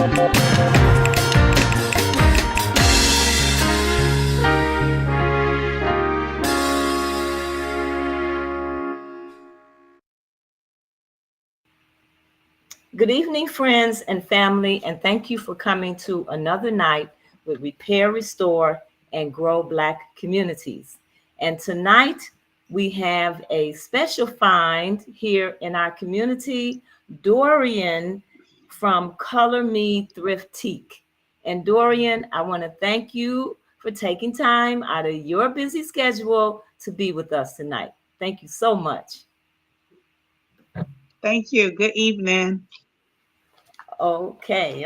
Good evening, friends and family, and thank you for coming to another night with Repair, Restore, and Grow Black Communities. And tonight we have a special find here in our community, Dorian from Color Me Thriftique. And Dorian, I want to thank you for taking time out of your busy schedule to be with us tonight. Thank you so much. Thank you. Good evening. Okay,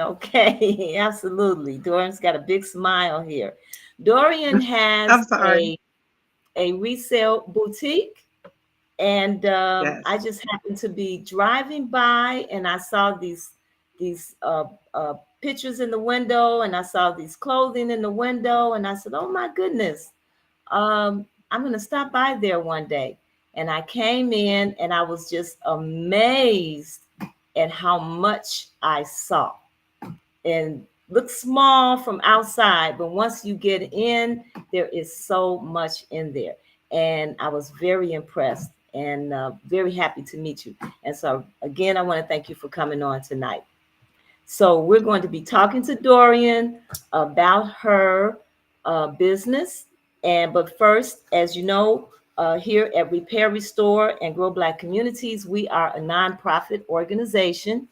absolutely. Dorian's got a big smile here. Dorian has I'm sorry. a resale boutique, and I Yes. just happened to be driving by, and I saw these pictures in the window, and I saw these clothing in the window, and I said, "Oh my goodness, I'm going to stop by there one day." And I came in, and I was just amazed at how much I saw and looks small from outside, but once you get in, there is so much in there. And I was very impressed and very happy to meet you. And so, again, I want to thank you for coming on tonight. So, we're going to be talking to Dorian about her business. But first, as you know, here at Repair, Restore, and Grow Black Communities, we are a nonprofit organization,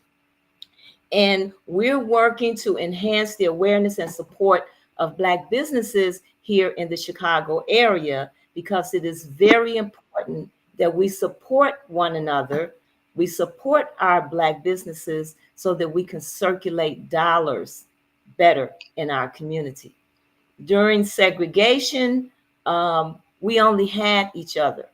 and we're working to enhance the awareness and support of Black businesses here in the Chicago area, because it is very important that we support one another. We support our Black businesses so that we can circulate dollars better in our community. During segregation, we only had each other,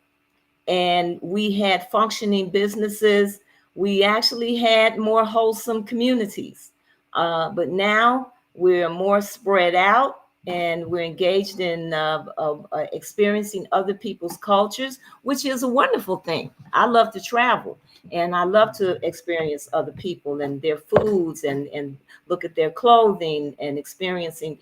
and we had functioning businesses. We actually had more wholesome communities. But now we're more spread out, and we're engaged in experiencing other people's cultures, which is a wonderful thing. I love to travel, and I love to experience other people and their foods, and look at their clothing and experiencing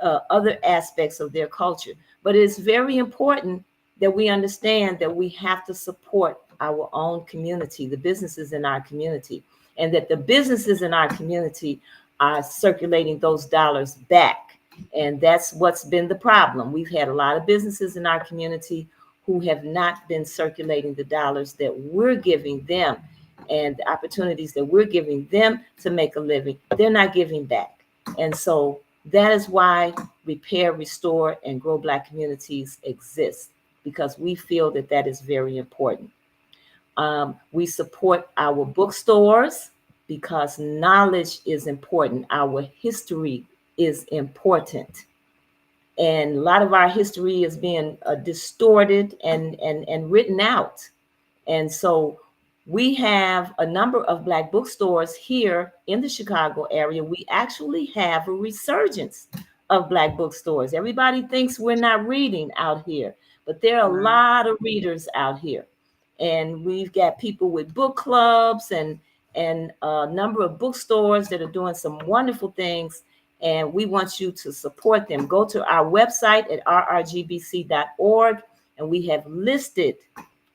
other aspects of their culture. But it's very important that we understand that we have to support our own community, the businesses in our community, and that the businesses in our community are circulating those dollars back. And that's what's been the problem. We've had a lot of businesses in our community who have not been circulating the dollars that we're giving them and the opportunities that we're giving them to make a living. They're not giving back. And so that is why Repair, Restore, and Grow Black Communities exist, because we feel that that is very important. We support our bookstores because knowledge is important. Our history is important. And a lot of our history is being distorted and written out. And so we have a number of Black bookstores here in the Chicago area. We actually have a resurgence of Black bookstores. Everybody thinks we're not reading out here, but there are a Right. lot of readers out here. And we've got people with book clubs and a number of bookstores that are doing some wonderful things. And we want you to support them. Go to our website at rrgbc.org, and we have listed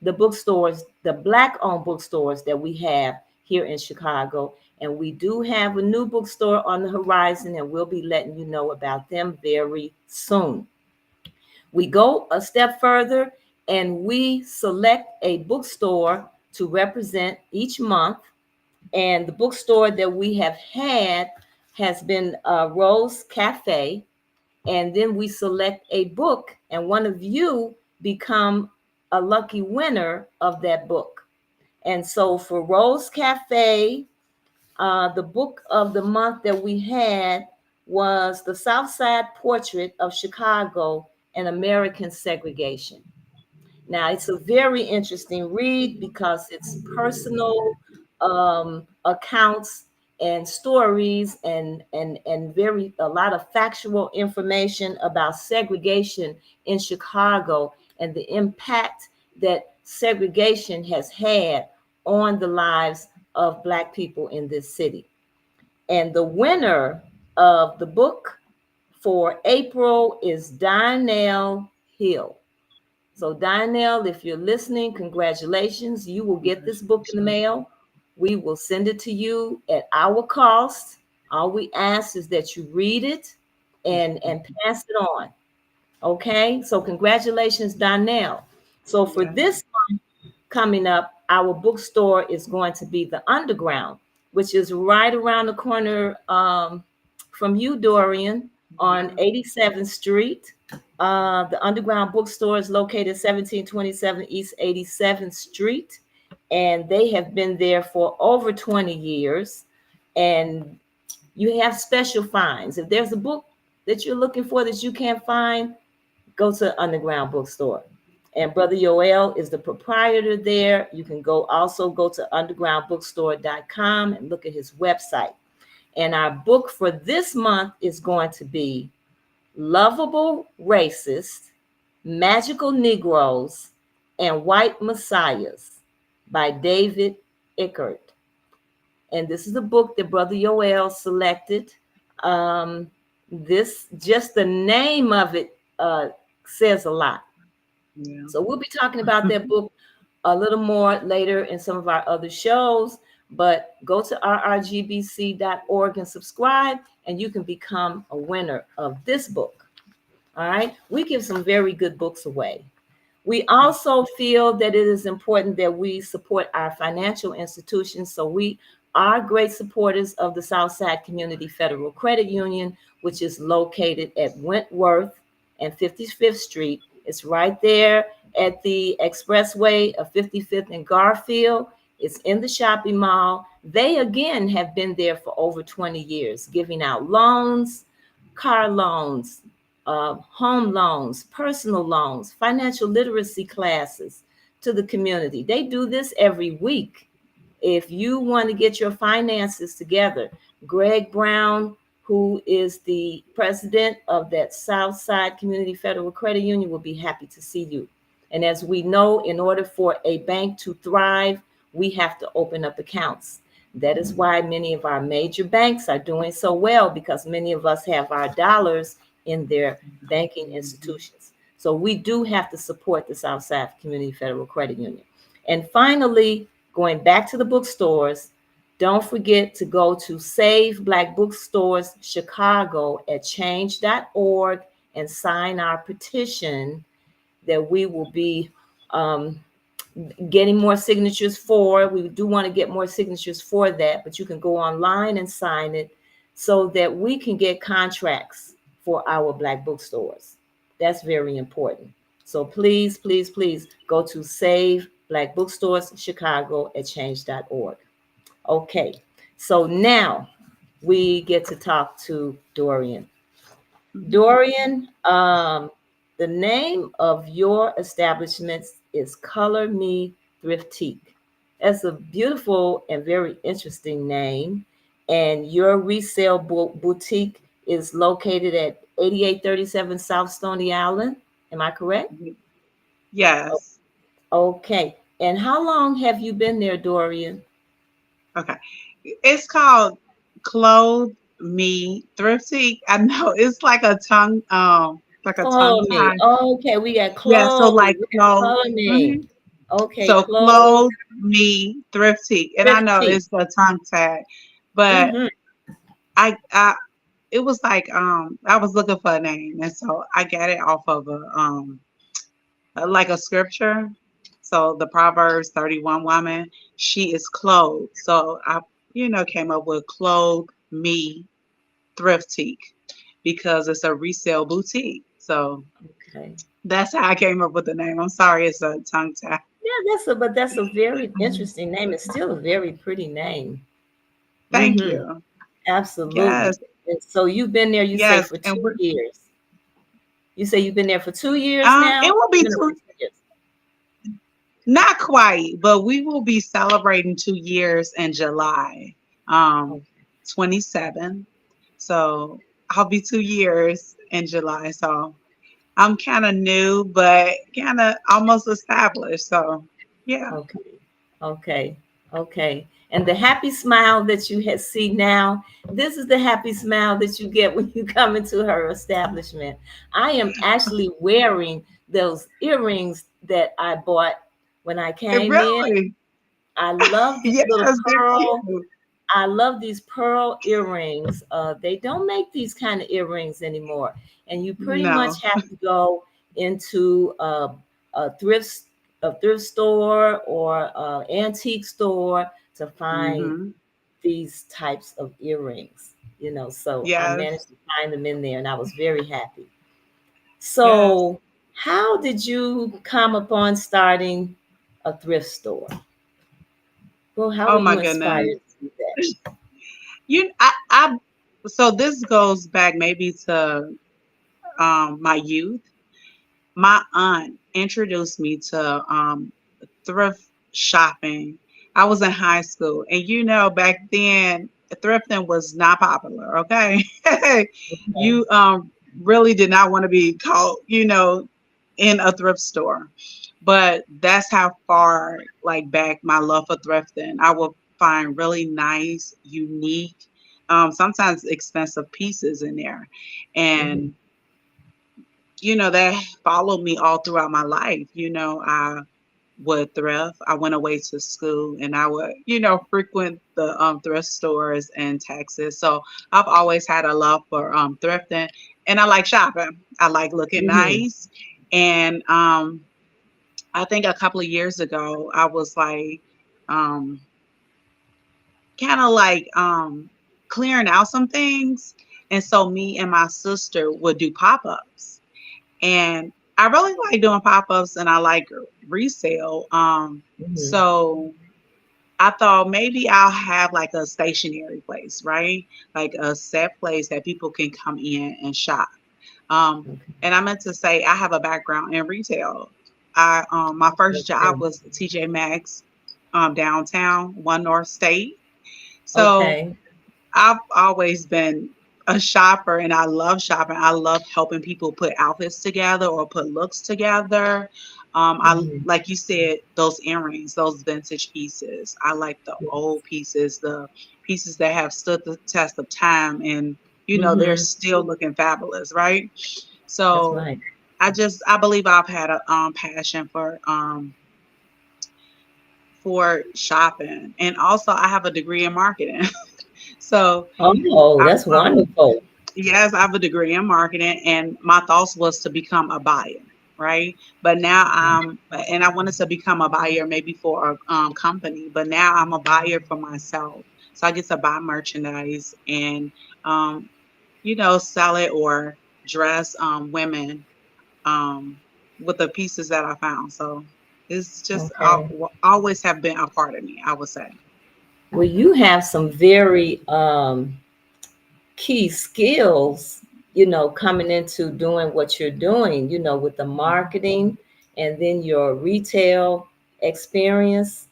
the bookstores, the Black-owned bookstores that we have here in Chicago. And we do have a new bookstore on the horizon, and we'll be letting you know about them very soon. We go a step further, and we select a bookstore to represent each month. And the bookstore that we have had has been Rose Cafe. And then we select a book, and one of you become a lucky winner of that book. And so for Rose Cafe, the book of the month that we had was The South Side Portrait of Chicago and American Segregation. Now, it's a very interesting read because it's personal accounts and stories and very a lot of factual information about segregation in Chicago and the impact that segregation has had on the lives of Black people in this city. And the winner of the book for April is Donnell Hill. So, Donnell, if you're listening, congratulations. You will get this book in the Congratulations. mail. We will send it to you at our cost. All we ask is that you read it and pass it on. Okay? So, congratulations, Donnell. So, for Yeah. this coming up, our bookstore is going to be the Underground, which is right around the corner from you, Dorian, on Yeah. 87th Street. The Underground Bookstore is located 1727 East 87th Street, and they have been there for over 20 years. And you have special finds. If there's a book that you're looking for that you can't find, go to Underground Bookstore. And Brother Yoel is the proprietor there. You can go to undergroundbookstore.com and look at his website. And our book for this month is going to be Lovable Racist, Magical Negroes, and White Messiahs by David Ickert. And this is a book that Brother Yoel selected. This, just the name of it, says a lot. Yeah. So we'll be talking about that book a little more later in some of our other shows. But go to rrgbc.org and subscribe, and you can become a winner of this book. All right. We give some very good books away. We also feel that it is important that we support our financial institutions. So we are great supporters of the Southside Community Federal Credit Union, which is located at Wentworth and 55th Street. It's right there at the expressway of 55th and Garfield. It's in the shopping mall. They again have been there for over 20 years, giving out loans, car loans, home loans, personal loans, financial literacy classes to the community. They do this every week. If you want to get your finances together, Greg Brown, who is the president of that Southside Community Federal Credit Union, will be happy to see you. And as we know, in order for a bank to thrive, we have to open up accounts. That is why many of our major banks are doing so well, because many of us have our dollars in their banking institutions. So we do have to support the Southside Community Federal Credit Union. And finally, going back to the bookstores, don't forget to go to Save Black Bookstores Chicago at change.org and sign our petition that we will be um, getting more signatures for. We do want to get more signatures for that, but you can go online and sign it so that we can get contracts for our Black bookstores. That's very important. So please, please, please go to Save Black Bookstores Chicago at change.org. Okay, so now we get to talk to Dorian. Mhm. Dorian, the name of your establishment is Color Me Thriftique. That's a beautiful and very interesting name. And your resale boutique is located at 8837 South Stony Island. Am I correct? Yes. Okay. And how long have you been there, Dorian? Okay. It's called Clothe Me Thriftique. I know it's like a tongue Color Me. tie. Okay, we got Yeah, so clothes. like We got clothes. color Me. Mhm. Okay, So clothes. Clothe Me Thriftique. And I know Thriftique. it's a tongue tag, but Mm-hmm. I it was like I was looking for a name, and so I got it off of like a scripture. So the Proverbs 31 woman, she is clothed. So I, came up with Clothe Me Thriftique because it's a resale boutique. So Okay. that's how I came up with the name. I'm sorry, it's a tongue tie. Yeah, that's a very interesting name. It's still a very pretty name. Thank Mm-hmm. you. Absolutely. Yes, And so you've been there, you say, yes, for and 2 years. You say you've been there for 2 years now? it will You've be been there for 2 years. not quite, but we will be celebrating 2 years in July, um, Okay. 27. So I'll be 2 years in July. So I'm kind of new, but kind of almost established. So yeah. Okay. Okay. Okay. And the happy smile that you see now, this is the happy smile that you get when you come into her establishment. I am actually wearing those earrings that I bought when I It came in. really, I love these yes, little they're pearl. cute. I love these pearl earrings. They don't make these kind of earrings anymore, and you pretty No. much have to go into a thrift store or antique store to find Hmm. these types of earrings. So I Yes, managed to find them in there, and I was very happy. yes. So, how did you come upon starting a thrift store? Well, how Oh were my you inspired goodness. to do that? I so this goes back maybe to my youth. My aunt introduced me to thrift shopping. I was in high school, and back then thrifting was not popular. Okay, Okay. you really did not want to be caught, in a thrift store. But that's how far like back my love for thrifting. I will find really nice, unique, sometimes expensive pieces in there, Hmm. and that followed me all throughout my life. I would thrift. I went away to school and I would, frequent the thrift stores in Texas. So I've always had a love for thrifting, and I like shopping. I like looking Hmm. nice. And I think a couple of years ago, I was like, um, kind of like clearing out some things. And so me and my sister would do pop ups. And I really like doing pop-ups and I like resale. Hmm. So I thought maybe I'll have like a stationary place, right? Like a set place that people can come in and shop. Um, Okay. and I meant to say I have a background in retail. I My first job Okay. was TJ Maxx downtown, One North State. So Okay. I've always been a shopper and I love shopping. I love helping people put outfits together or put looks together. I Hmm. like you said, those earrings, those vintage pieces. I like the Yes. old pieces, the pieces that have stood the test of time and they're Hmm. still looking fabulous, right? That's So right. I believe I've had a passion for shopping. And also I have a degree in marketing. So Oh, I've that's wonderful. yes, I have a degree in marketing, and my thoughts was to become a buyer, right? But now and I wanted to become a buyer maybe for a company, but now I'm a buyer for myself. So I get to buy merchandise and, um, sell it or dress women um, with the pieces that I found. So it's just Okay. always have been a part of me, I would say. Well, you have some very key skills, coming into doing what you're doing, with the marketing and then your retail experience.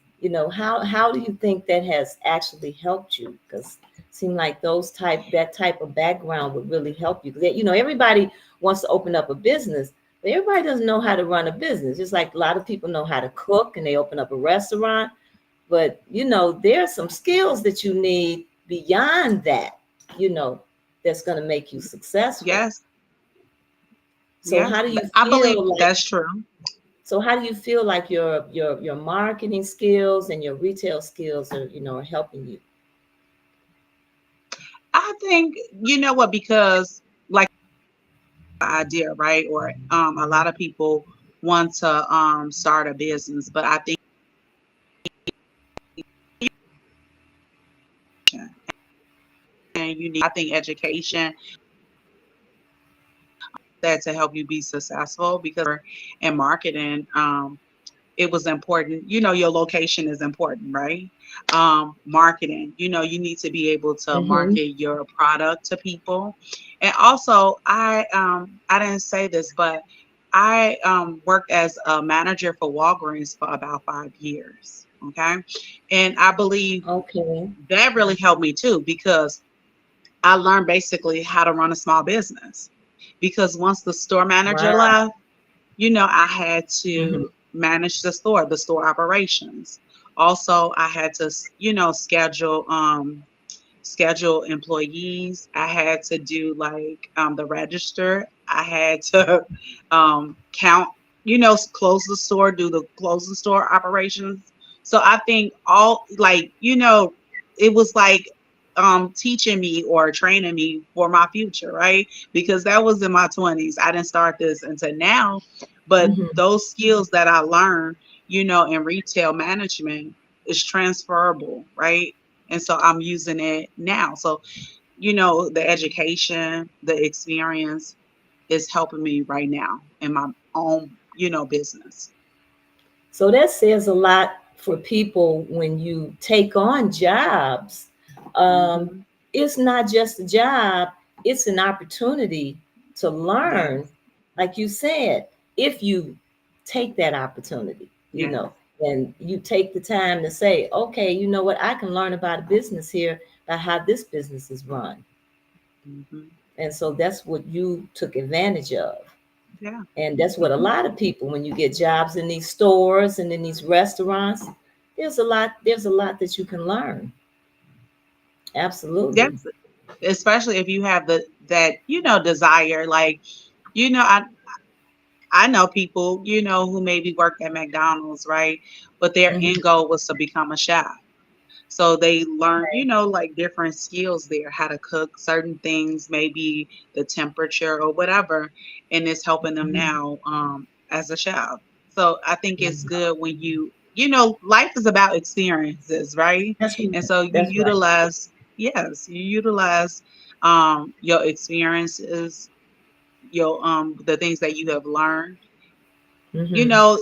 How do you think that has actually helped you? Because it seemed like that type of background would really help you. Because everybody wants to open up a business, but everybody doesn't know how to run a business. Just like a lot of people know how to cook and they open up a restaurant, but there are some skills that you need beyond that, you know, that's going to make you successful. Yes, So yes, how do you I believe feel like that's true. your marketing skills and your retail skills are helping you? I think you know what because like idea, right? Or a lot of people want to start a business, but I think and you need I think education that to help you be successful because in marketing it was important. Your location is important, right? Marketing, you need to be able to Mm-hmm. market your product to people. And also, I didn't say this, but I worked as a manager for Walgreens for about 5 years. Okay, and I believe Okay. that really helped me too because I learned basically how to run a small business. Because once the store manager Wow. left, I had Mm-hmm. to manage the store operations. Also, I had to, schedule employees. I had to do like the register. I had to count, close the store, do the close the store operations. So I think all like, it was like teaching me or training me for my future, right? Because that was in my 20s. I didn't start this until now, but Hmm. those skills that I learned, in retail management is transferable, right? And so I'm using it now. So, the education, the experience is helping me right now in my own, business. So that says a lot for people when you take on jobs. Um, Hmm. it's not just a job, it's an opportunity to learn, Yes. like you said, if you take that opportunity, Yes. and you take the time to say, okay, you know what, I can learn about a business here, about how this business is run. Hmm. And so that's what you took advantage of. Yeah. And that's what a lot of people, when you get jobs in these stores and in these restaurants, there's a lot that you can learn. Absolutely. Yes. Especially if you have that, desire. Like, I know people, who maybe work at McDonald's, right? But their end Hmm. goal was to become a chef. So they learn, Right. like different skills there, how to cook certain things, maybe the temperature or whatever, and it's helping them Mhm. now as a chef. So I think it's Mhm. good when life is about experiences, right? That's right. And so you That's right. utilize, yes, you utilize your experiences, your the things that you have learned, you Hmm. know,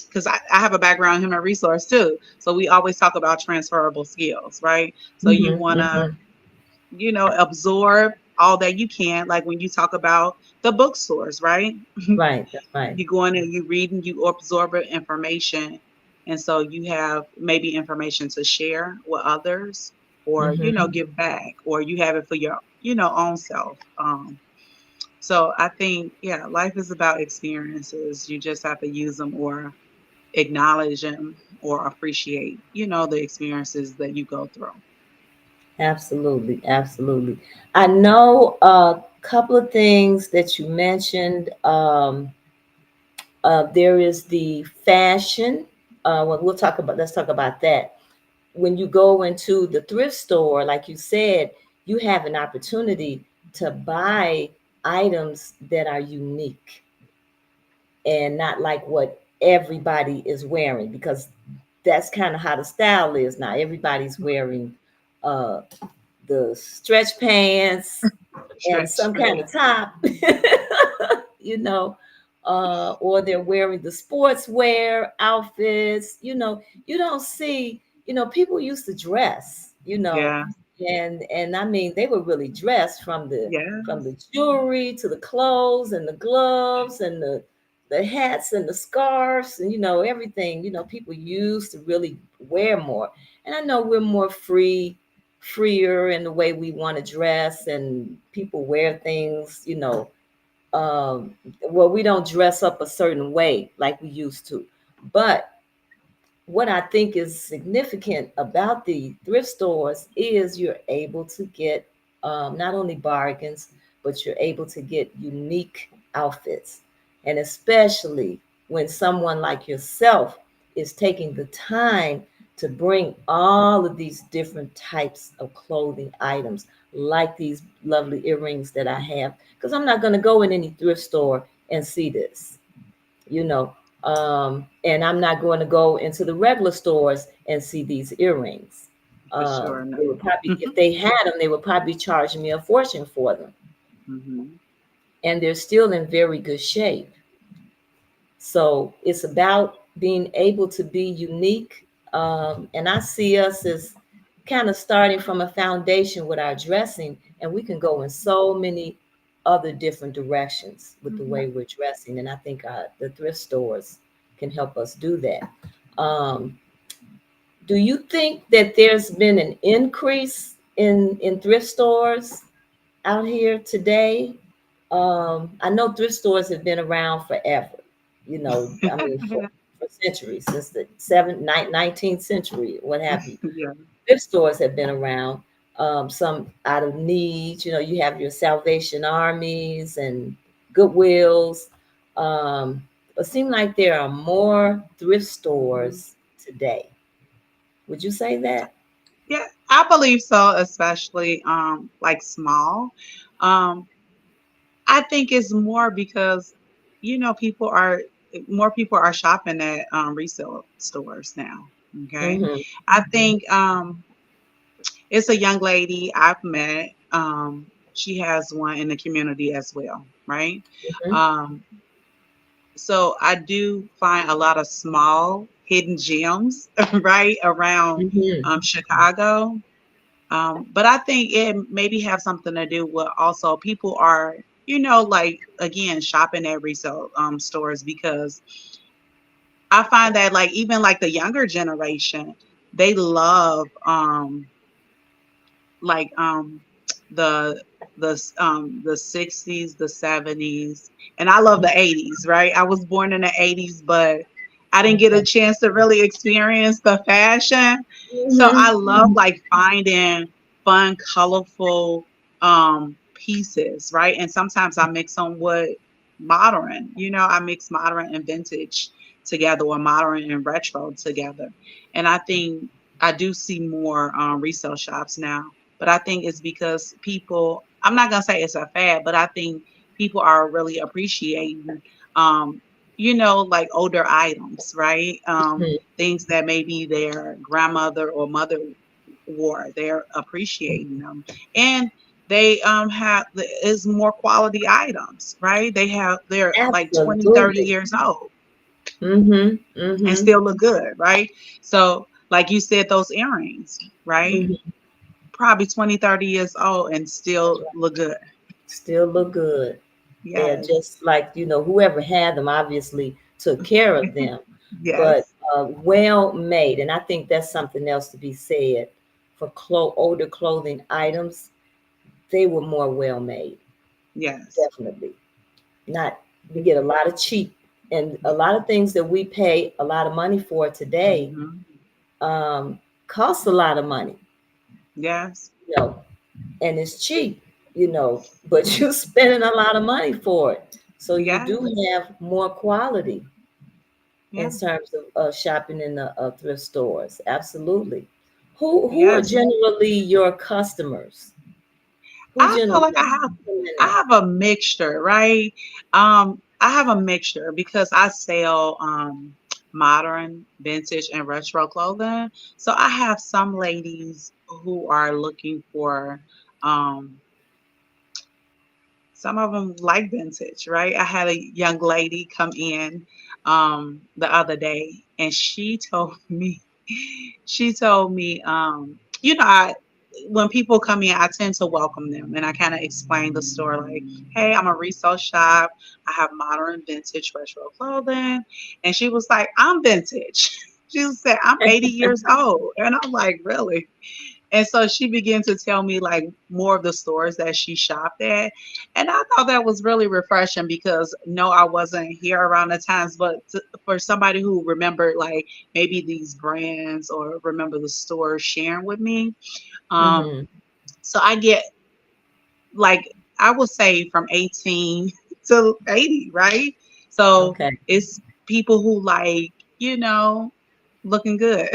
because I have a background in human resource too. So we always talk about transferable skills, right? So you Hmm. want to, Hmm. absorb all that you can. Like when you talk about the bookstores, right? Right. That's right. You go in and you read and you absorb information. And so you have maybe information to share with others or, Hmm. give back or you have it for your, own self. So I think, yeah, life is about experiences. You just have to use them or acknowledge them or appreciate, the experiences that you go through. Absolutely. Absolutely. I know a couple of things that you mentioned. There is the fashion. Well, let's talk about that. When you go into the thrift store, like you said, you have an opportunity to buy items that are unique and not like what everybody is wearing, because that's kind of how the style is now. Everybody's wearing uh, the stretch pants and Stretch, some kind right? of top, you know, or they're wearing the sportswear outfits. You don't see, people used to dress, Yeah. and I mean they were really dressed from Yes. the jewelry to the clothes and the gloves and the hats and the scarves and everything. People used to really wear more. And I know we're more freer in the way we want to dress, and people wear things, well, we don't dress up a certain way like we used to. But what I think is significant about the thrift stores is you're able to get not only bargains, but you're able to get unique outfits. And especially when someone like yourself is taking the time to bring all of these different types of clothing items, like these lovely earrings that I have, because I'm not going to go in any thrift store and see this you know. And I'm not going to go into the regular stores and see these earrings. For sure. No. They would probably, if they had them, they would probably charge me a fortune for them, Hmm. and they're still in very good shape. So it's about being able to be unique. And I see us as kind of starting from a foundation with our dressing, and we can go in so many other different directions with the Hmm. way we're dressing. And I think the thrift stores can help us do that. Um, do you think that there's been an increase in thrift stores out here today? I know thrift stores have been around forever. I mean, for centuries, since the 19th century, what have you. Yeah. Thrift stores have been around, some out of need. You know, you have your Salvation Armies and Goodwills. It seems like there are more thrift Mhm. stores today. Would you say that? Yeah, I believe so, especially like small. Um, I think it's more because people are more people are shopping at resale stores now. Okay. Mm-hmm. I think it's a young lady I've met. She has one in the community as well, right? Mm-hmm. Um, so I do find a lot of small hidden gems, right, around Mm-hmm. Chicago. But I think it maybe have something to do with also people are, like again, shopping at resale stores because I find that like even like the younger generation, they love like the the 60s, the 70s, and I love the 80s, right? I was born in the 80s, but I didn't get a Okay. chance to really experience the fashion. So I love Mm-hmm. like finding fun, colorful pieces, right? And sometimes I mix them with modern, I mix modern and vintage together or modern and retro together. And I think I do see more resale shops now, but I think it's because people, I'm not going to say it's a fad, but I think people are really appreciating, um, like older items, right? Things that maybe their grandmother or mother wore, they're appreciating them. And they have, is more quality items, right? They're like 20, 30 Absolutely. years old Mm-hmm. and Mm-hmm. still look good, right? So, like you said, those earrings, right? Mm-hmm. Probably 20, 30 years old and That's still right. look good. Still look good. They're Yes, just like, whoever had them obviously took care of them, but yes, well made. And I think that's something else to be said for older clothing items. They were more well made, yes. definitely. Not, we get a lot of cheap, and a lot of things that we pay a lot of money for today Hmm. um, cost a lot of money, Yes, you know, and it's cheap, but you're spending a lot of money for it. So you yes, do have more quality in yeah, terms of shopping in the thrift stores. Absolutely. Who are yes. generally your customers? Who I feel generally like come in I there? have a mixture, right? I have a mixture because I sell modern, vintage, and retro clothing. So I have some ladies who are looking for um some of them like vintage, right? I had a young lady come in the other day and she told me when people come in, I tend to welcome them and I kind of explain the store like, hey, I'm a resale shop. I have modern, vintage, retro clothing. And she was like, I'm vintage. She said, I'm 80 years old. And I'm like, really? And so she began to tell me like more of the stores that she shopped at. And I thought that was really refreshing because no, I wasn't here around the times, but for somebody who remembered like maybe these brands or remember the store sharing with me. Um, Mm-hmm. so I get like, I would say from 18 to 80, right? So Okay. it's people who like, looking good.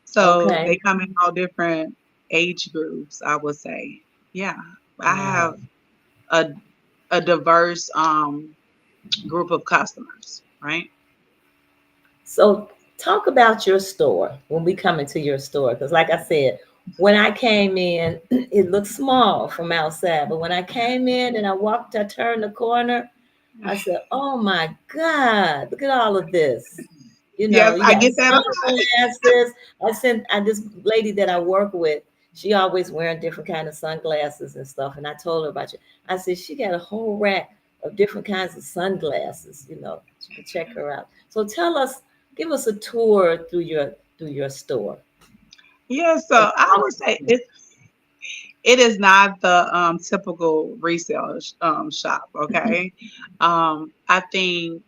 So Okay. they come in all different age groups, I would say. Yeah. I have Wow. a diverse group of customers, right? So talk about your store when we come into your store. Because like I said, when I came in, it looked small from outside. But when I came in and I turned the corner, I said, oh my God, look at all of this. Yes, You I got get that a lot. sunglasses. This lady that I work with, she always wearing different kind of sunglasses and stuff. And I told her about you. I said, she got a whole rack of different kinds of sunglasses, you can check her out. So give us a tour through your store. Yeah, so And I would say it is not the typical resale shop, okay? I think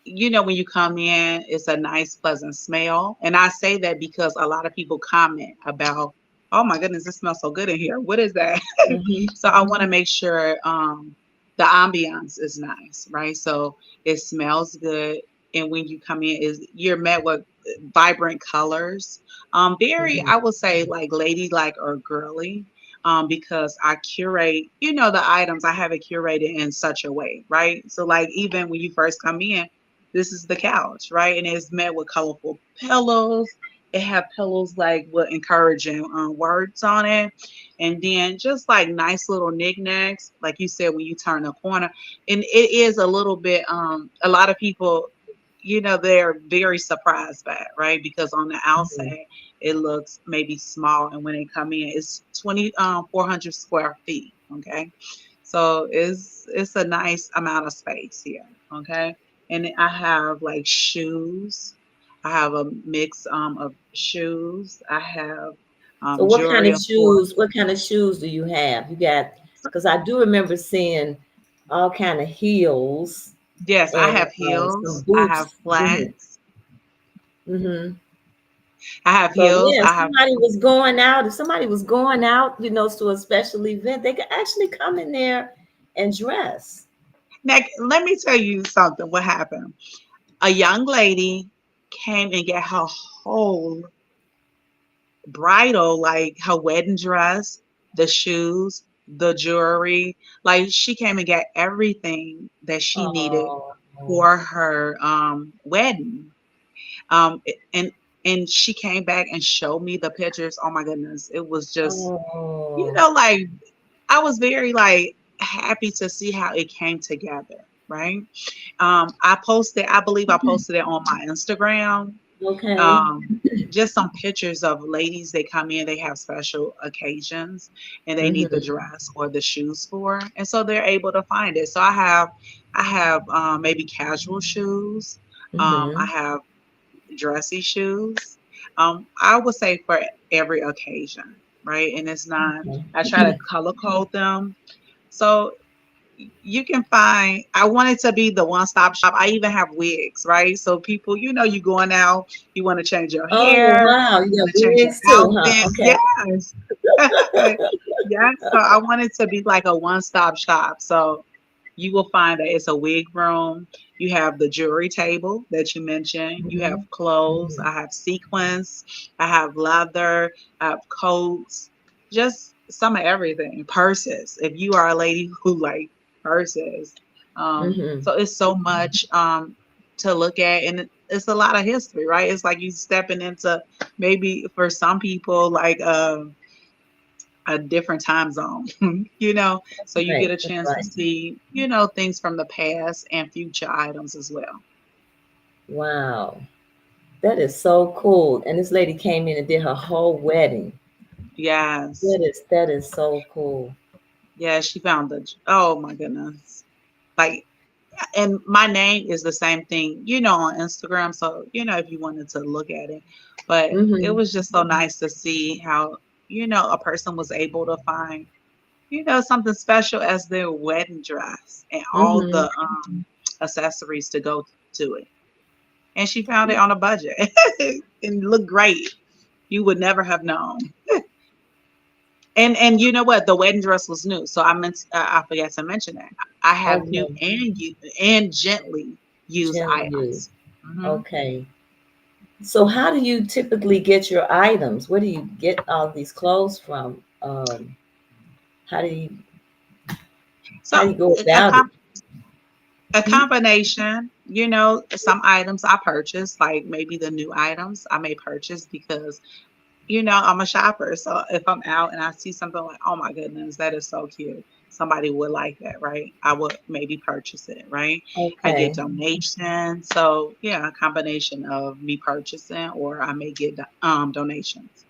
when you come in, it's a nice, pleasant smell. And I say that because a lot of people comment about, oh my goodness, it smells so good in here. What is that? Mm-hmm. So I want to make sure the ambiance is nice, right? So it smells good. And when you come in, is you're met with vibrant colors. Very, Mm-hmm. I would say, like ladylike or girly. Because I curate, the items, I have it curated in such a way, right? So like even when you first come in, this is the couch, right? And it's met with colorful pillows. It have pillows like with encouraging words on it, and then just like nice little knickknacks, like you said, when you turn the corner. And it is a little bit. A lot of people, they're very surprised by it, right? Because on the Mm-hmm. outside it looks maybe small, and when they come in, it's 400 square feet. Okay, so it's a nice amount of space here. Okay, and I have like shoes. I have a mix of shoes. I have So what kind jewelry, of of course. shoes? What kind of shoes do you have? You got, because I do remember seeing all kind of heels Yes, I and have some heels. I have boots. Mm-hmm. flats. Mm-hmm. I have So heels. yeah, if I have. somebody was going out, to a special event, they could actually come in there and dress. Now, let me tell you something. What happened? A young lady came and got her whole bridal, like her wedding dress, the shoes, the jewelry. Like she came and got everything that she needed Oh, for her wedding. And she came back and showed me the pictures. Oh my goodness, it was just, oh, like I was very like happy to see how it came together, right? I believe I posted it on my Instagram. okay. um, just some pictures of ladies. They come in, they have special occasions, and they need the Mm-hmm. dress or the shoes for, and so they're able to find it. So I have maybe casual shoes. I Mm-hmm. have dressy shoes. I would say for every occasion, right? And it's not. I try to color code them. So you can find, I want it to be the one-stop shop. I even have wigs, right? So people, you going out, you want to change your Oh hair, wow, you you want got to change your wigs too, huh? outfit. Okay. Yes. Yes. So I want it to be like a one-stop shop. So you will find that it's a wig room. You have the jewelry table that you mentioned. You have Mm-hmm. clothes. Mm-hmm. I have sequins. I have leather. I have coats. Just some of everything. Purses. If you are a lady who like purses, Mm-hmm. so it's so much to look at, and it's a lot of history, right? It's like you stepping into, maybe for some people, like a different time zone, so you get Right. a That's chance to right. see, things from the past and future items as well. Wow. That is so cool. And this lady came in and did her whole wedding. Yes. That is so cool. Yeah, she found oh my goodness. Like, and my name is the same thing, on Instagram. So, if you wanted to look at it, but it Mm-hmm. was just so nice to see how, a person was able to find, something special as their wedding dress and all Mm-hmm. the accessories to go to it. And she found it on a budget and looked great. You would never have known. And you know what? The wedding dress was new, so I forgot to mention that I have new Okay. and gently used Gently used. items. Hmm. Okay. So how do you typically get your items? Where do you get all these clothes from? How do you So how do you go a, about it? com- a combination. Some items I purchase, like maybe the new items I may purchase because I'm a shopper. So if I'm out and I see something like, oh my goodness, that is so cute. Somebody would like that, right? I would maybe purchase it, right? I get Okay. donations. So yeah, a combination of me purchasing, or I may get donations.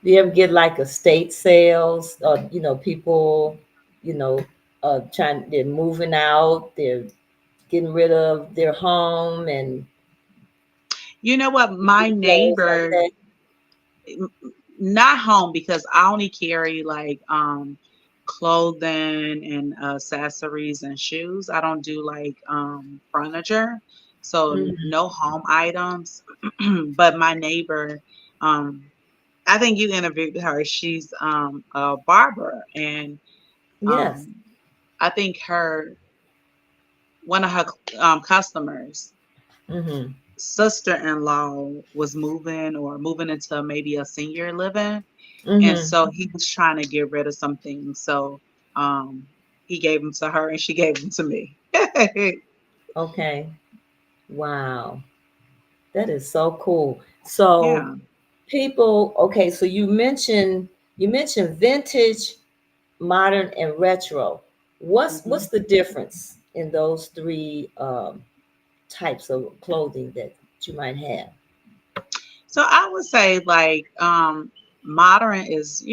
Do you ever get like estate sales or people, you know, they're moving out, they're getting rid of their home and You know what? you My get clothes like neighbor, that? not home, because I only carry like clothing and accessories and shoes. I don't do like furniture. so Mhm. no home items. But my neighbor, um, I think you interviewed her. She's a barber, and Yes. um, I think her one of her customers Mhm. sister-in-law was moving into maybe a senior living, and Mhm. so he was trying to get rid of some things. So um, he gave them to her, and she gave them to me. Okay. Wow. That is so cool. So Yeah. people, okay, so you mentioned vintage, modern, and retro. hmm What's the difference in those three types of clothing that you might have? So I would say like modern is,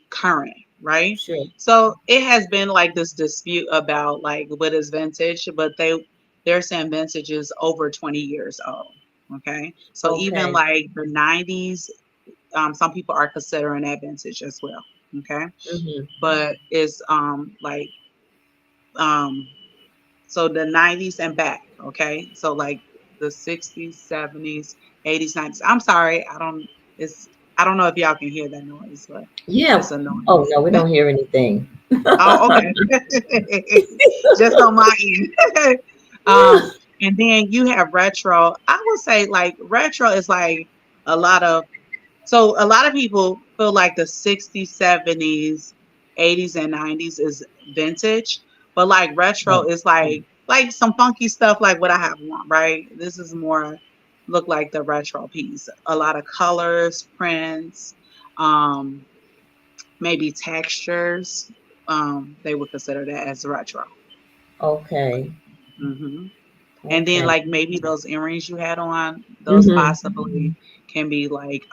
current, right? Sure. So it has been like this dispute about like what is vintage, but they're saying vintage is over 20 years old. Okay. So even Okay. like the 90s, some people are considering that vintage as well. Okay. Mm-hmm. But it's like um so the 90s and back, okay? So like the 60s, 70s, 80s, 90s. I'm sorry, it's I don't know if y'all can hear that noise, but Yeah. it's a Oh noise. no, we don't hear anything. Oh, okay. Just on my end. um, and then you have retro. I would say like retro is like a lot of a lot of people feel like the 60s, 70s, 80s, and 90s is vintage, but like retro is like some funky stuff like what I have on, right? This is more look like the retro piece. A lot of colors, prints, um, maybe textures. They would consider that as retro. Okay. hmm And then Okay. like maybe those earrings you had on, those Mm-hmm. possibly can be like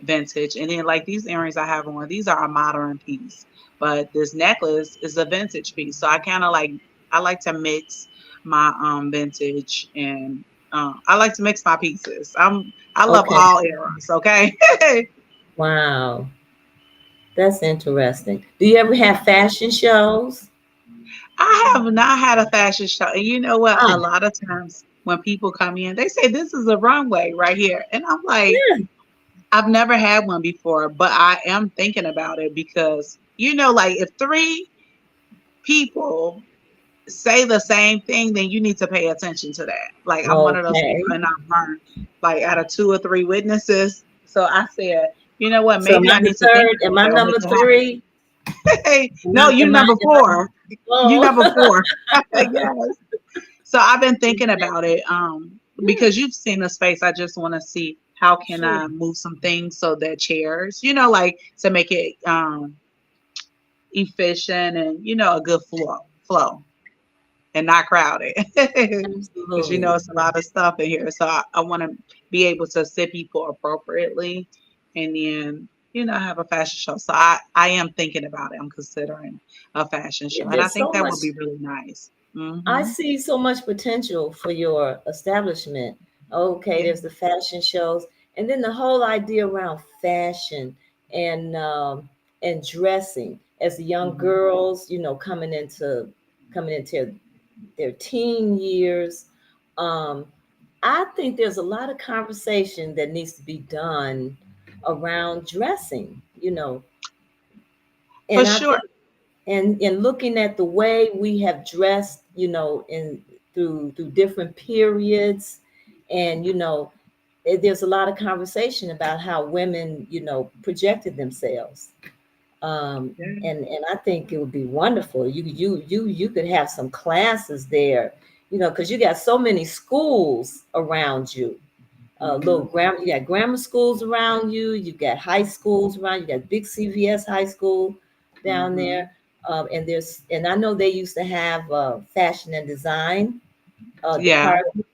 vintage. And then like these earrings I have on, these are a modern piece. But this necklace is a vintage piece. So I kinda like I like to mix my vintage and I like to mix my pieces. I love Okay. all eras, okay? Wow. That's interesting. Do you ever have fashion shows? I have not had a fashion show. And you know what? Ah, A lot of times when people come in, they say this is a runway right here. And I'm like, yeah. I've never had one before, but I am thinking about it because, like if three people say the same thing, then you need to pay attention to that. Like I'm one of those people Okay. and I've learned like out of two or three witnesses. So I said, you know what, So am maybe I I the need to think third? Am about I that and make number it happen. three? Hey, Am no, I? you Am I? number Am I? four. You number Oh. four. Yes. So I've been thinking about it Yeah. because you've seen the space. I just want to see how can Sure. I move some things so that chairs, like to make it efficient and a good flow and not crowded because Absolutely. it's a lot of stuff in here. So I want to be able to sit people appropriately and then have a fashion show. So I am thinking about it. I'm considering a fashion Yeah, show, and I there's think so that much. would be really nice. I Hmm see so much potential for your establishment. Okay, Yeah. there's the fashion shows, and then the whole idea around fashion and dressing as the young hmm girls, coming into their teen years. Um, I think there's a lot of conversation that needs to be done around dressing, For and I sure. think and looking at the way we have dressed, in through different periods, and there's a lot of conversation about how women, projected themselves. Yeah. And I think it would be wonderful. You could have some classes there, because you got so many schools around you. hmm You got grammar schools around you. You got high schools around. You got big CVS high school down hmm there. And I know they used to have fashion and design Yeah. department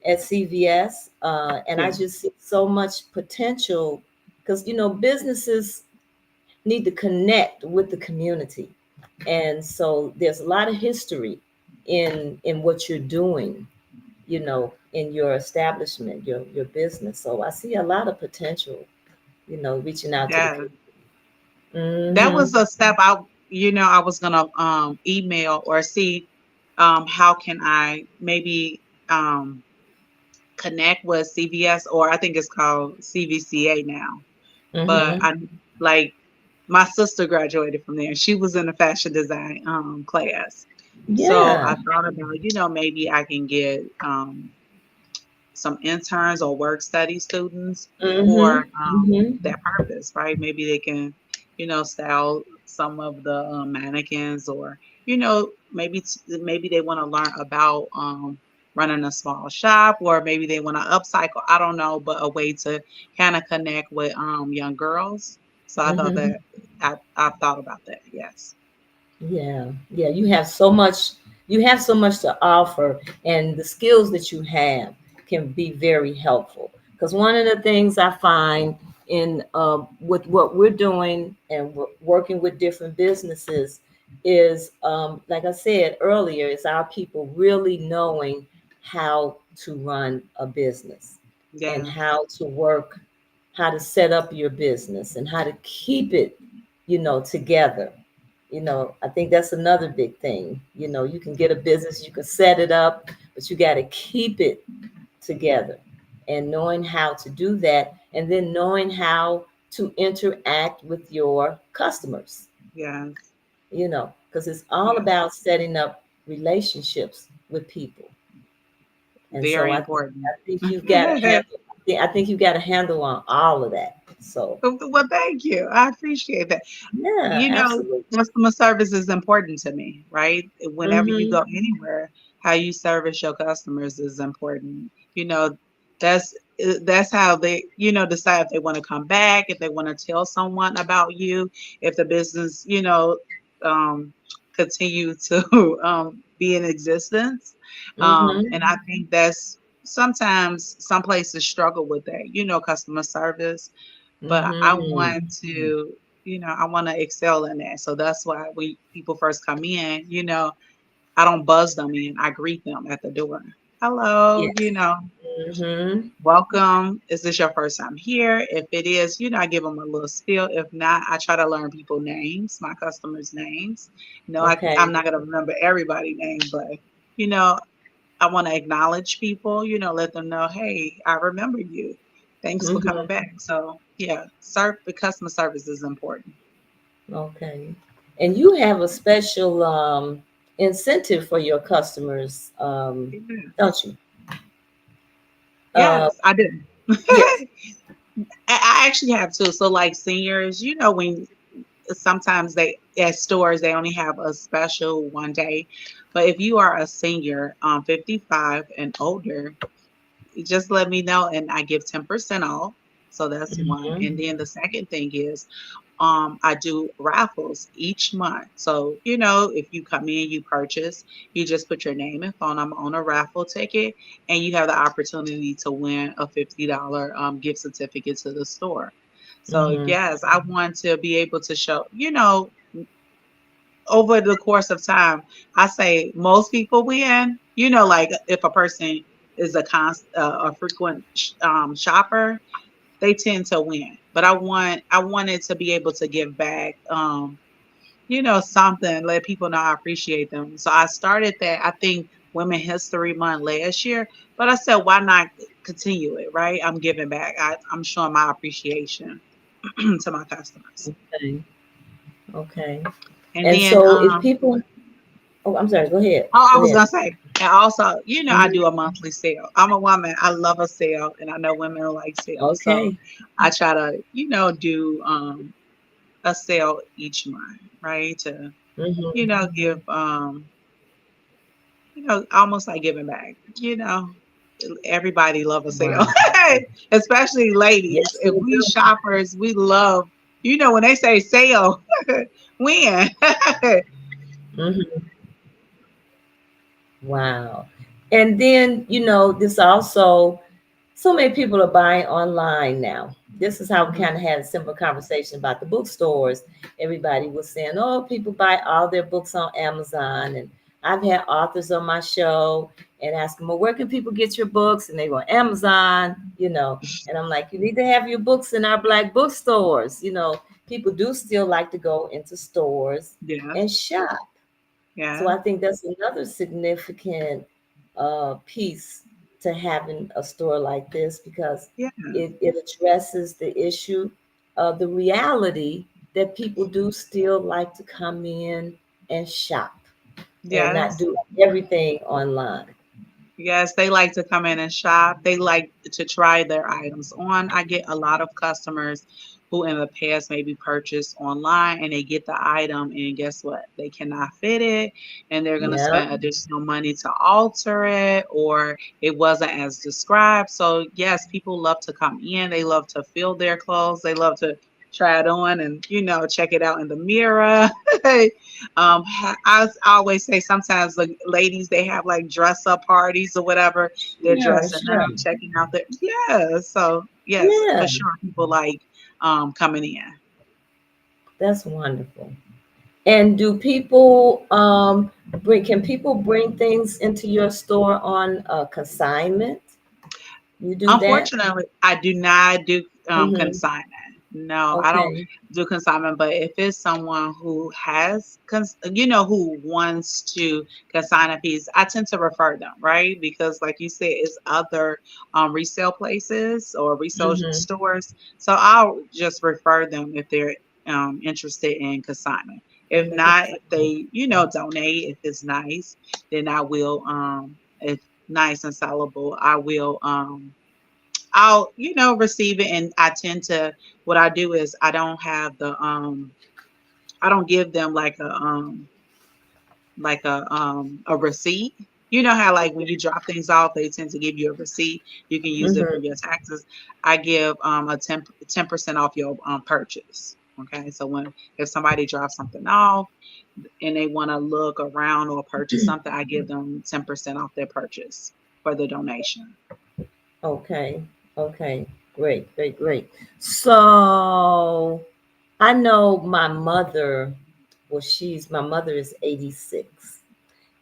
at CVS, and I Yeah. just see so much potential because businesses need to connect with the community, and so there's a lot of history in what you're doing, in your establishment, your business. So I see a lot of potential, reaching out to the Yeah. community. That Hmm. was a step I was gonna email or see how can I maybe um, connect with CVS, or I think it's called CVCA now. But Mm-hmm. I like my sister graduated from there. She was in the fashion design class. So I Yeah. thought about, maybe I can get some interns or work study students for Mm-hmm. Mm-hmm. that purpose, right? Maybe they can, style some of the mannequins, or maybe they want to learn about running a small shop, or maybe they want to upcycle. I don't know, but a way to kind of connect with young girls. So I thought Mm-hmm. that I've thought about that. Yes. Yeah, yeah, you have so much to offer, and the skills that you have can be very helpful. Because one of the things I find in with what we're doing and working with different businesses is, like I said earlier, is our people really knowing how to run a business and Yes. how to work, how to set up your business and how to keep it, together. I think that's another big thing. You can get a business, you can set it up, but you got to keep it together, and knowing how to do that, and then knowing how to interact with your customers, Yes. because it's all Yes. about setting up relationships with people. And so Very I, important. I think you've got to handle, I think you've got a handle on all of that. So, Well, thank you. I appreciate that. yeah, You know, absolutely. customer service is important to me, right? Whenever you Mm-hmm. go anywhere, how you service your customers is important. That's that's how they, decide if they want to come back, if they want to tell someone about you, if the business, um, continue to be in existence. And I Mm-hmm. think that's sometimes some places struggle with that, customer service, but I want Mm-hmm. to, I want to excel in that. So that's why when people first come in, I don't buzz them in. I greet them at the door. Hello, Yes. Mm-hmm. welcome. Is this your first time here? If it is, I give them a little spiel. If not, I try to learn people names, my customers' names. I'm Okay. not going to remember everybody's name, but, you know, I want to acknowledge people, let them know, hey, I remember you. Thanks for coming Mm-hmm. back. So yeah, the customer service is important. Okay. And you have a special incentive for your customers, Yeah. don't you? Uh, Yes, I do. yes. I actually have too. So like seniors, when sometimes they at stores they only have a special one day, but if you are a senior, 55 and older, just let me know and I give 10% off. So that's one. And Mm-hmm. then the second thing is I do raffles each month. So, if you come in, you purchase, you just put your name and phone number on a raffle ticket, and you have the opportunity to win a $50 gift certificate to the store. So, Mm-hmm. yes, I want to be able to show, over the course of time, I say most people win, like if a person is a frequent shopper, they tend to win. But I wanted to be able to give back, something, let people know I appreciate them. So I started that, I think, Women History Month last year, but I said, why not continue it, right? I'm giving back. I'm showing my appreciation to my customers. Okay. Okay. And And then, so if people, oh, I'm sorry, go ahead. oh, I Go was ahead. gonna say, and also, I do Hmm. a monthly sale. I'm a woman. I love a sale, and I know women like sales, so Okay. I try to, do a sale each month, right? To give almost like giving back. Everybody love a sale, Wow. especially ladies. Yes, If we we do. shoppers, we love. When they say sale, win. Hmm. Wow. And then, this also, so many people are buying online now. This is how we kind of had a simple conversation about the bookstores. Everybody was saying, oh, people buy all their books on Amazon. And I've had authors on my show and ask them, well, where can people get your books? And they go, Amazon. And I'm like, you need to have your books in our Black bookstores. People do still like to go into stores Yes, and shop. So yes, I think that's another significant, piece to having a store like this, because Yeah. it addresses the issue of the reality that people do still like to come in and shop and not Yes. do everything online. Yes, they like to come in and shop. They like to try their items on. I get a lot of customers who in the past maybe purchased online and they get the item and guess what? They cannot fit it and they're going to Yeah, spend additional money to alter it or it wasn't as described. So, yes, people love to come in. They love to feel their clothes. They love to try it on and, check it out in the mirror. I always say sometimes the ladies they have like dress up parties or whatever. They're sure, dressing sure. up, checking out their so yes, for Yeah, sure people like coming in. that's wonderful. And do people bring can people bring things into your store on a consignment? You do that? Unfortunately, I do not do Mm-hmm. consignment. No, I don't Okay. do consignment. But if it's someone who has, who wants to consign a piece, I tend to refer them, right? Because, like you said, it's other resale places or resale Mm-hmm. stores. So I'll just refer them if they're interested in consignment. If On the not, if consignment. they, donate, if it's nice, then I will. If nice and sellable, I'll, receive it and I tend to what I do is I don't give them like a receipt. You know how like when you drop things off, they tend to give you a receipt. You can use it for Mm-hmm. your taxes. I give a 10% off your purchase. Okay. So when if somebody drops something off and they want to look around or purchase something, I give them 10% off their purchase for the donation. Okay. Okay. Great, great, great. So I know my mother, well, my mother is 86.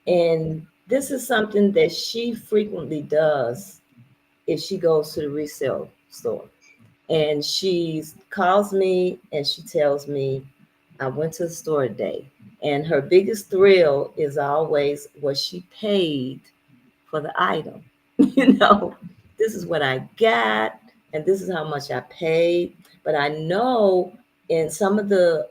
And this is something that she frequently does if she goes to the resale store. And she calls me and she tells me, I went to the store today. And her biggest thrill is always what she paid for the item. you know, this is what I got, and this is how much I paid. But I know in some of the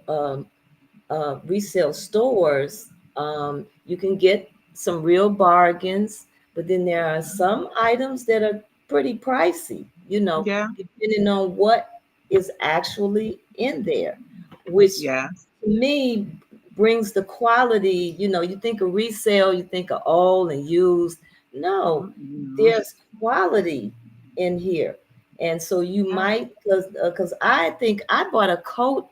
resale stores, you can get some real bargains, but then there are some items that are pretty pricey, Yeah. depending on what is actually in there, which Yeah. to me brings the quality. You think of resale, you think of old and used. No, Mm-mm. there's quality in here. And so you Yeah. might, because I think I bought a coat